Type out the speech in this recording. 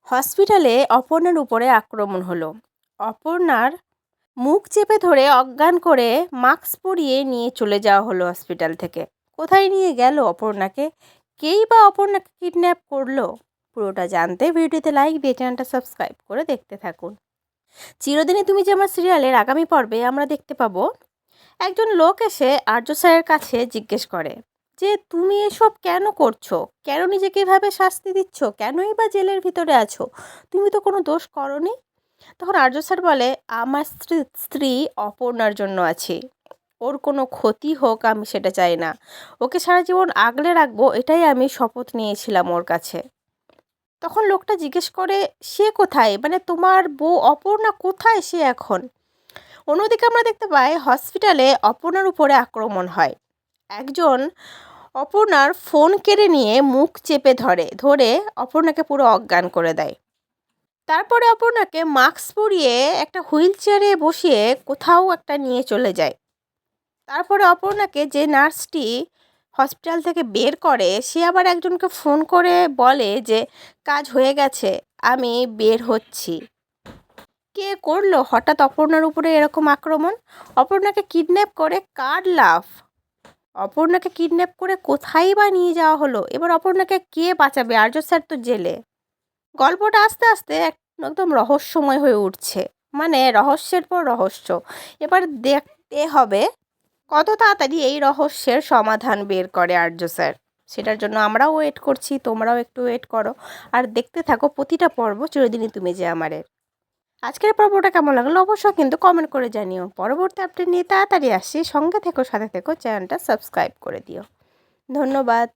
হসপিটালে অপর্ণার উপরে আক্রমণ হলো। অপর্ণার মুখ চেপে ধরে অজ্ঞান করে মাস্ক পরিয়ে নিয়ে চলে যাওয়া হলো হসপিটাল থেকে। কোথায় নিয়ে গেল অপর্ণাকে? কেই বা অপর্ণাকে কিডন্যাপ করলো? পুরোটা জানতে ভিডিওতে লাইক দিয়ে চ্যানেলটা সাবস্ক্রাইব করে দেখতে থাকুন। চিরদিনই তুমি যে আমার সিরিয়ালের আগামী পর্বে আমরা দেখতে পাবো, একজন লোক এসে আর্য স্যারের কাছে জিজ্ঞেস করে যে তুমি এসব কেন করছো, কেন নিজেকে এভাবে শাস্তি দিচ্ছ, কেনই বা জেলের ভিতরে আছো, তুমি তো কোনো দোষ করনি। তখন আর্য স্যার বলে, আমার স্ত্রী অপর্ণার জন্য আছি, ওর কোনো ক্ষতি হোক আমি সেটা চাই না, ওকে সারা জীবন আগলে রাখবো, এটাই আমি শপথ নিয়েছিলাম ওর কাছে। তখন লোকটা জিজ্ঞেস করে, সে কোথায়, মানে তোমার বউ অপর্ণা কোথায় সে এখন? অন্যদিকে আমরা দেখতে পাই হসপিটালে অপর্ণার উপরে আক্রমণ হয়। একজন অপর্ণার ফোন কেড়ে নিয়ে মুখ চেপে ধরে অপর্ণাকে পুরো অজ্ঞান করে দেয়। তারপরে অপর্ণাকে মাস্ক পরিয়ে একটা হুইল চেয়ারে বসিয়ে কোথাও একটা নিয়ে চলে যায়। তারপরে অপর্ণাকে যে নার্সটি হসপিটাল থেকে বের করে, সে আবার একজনকে ফোন করে বলে যে কাজ হয়ে গেছে, আমি বের হচ্ছি। কে করলো হঠাৎ অপর্ণার উপরে এরকম আক্রমণ? অপর্ণাকে কিডন্যাপ করে কার লাভ? অপর্ণাকে কিডন্যাপ করে কোথায় বা নিয়ে যাওয়া হলো? এবার অপর্ণাকে কে বাঁচাবে? আর্য স্যার তো জেলে। গল্পটা আস্তে আস্তে একদম রহস্যময় হয়ে উঠছে, মানে রহস্যের পর রহস্য। এবার দেখতে হবে কত তাড়াতাড়ি এই রহস্যের সমাধান বের করে আর্য স্যার। সেটার জন্য আমরাও ওয়েট করছি, তোমরাও একটু ওয়েট করো আর দেখতে থাকো প্রতিটা পর্ব চিরদিনই তুমি যে আমারে। আজকের পর্বটা কেমন লাগলো অবশ্যই কিন্তু কমেন্ট করে জানিও। পরবর্তী আপডেট নিয়ে তাড়াতাড়ি আসছি, সঙ্গে থেকো, সাথে থেকো, চ্যানেলটা সাবস্ক্রাইব করে দিও। ধন্যবাদ।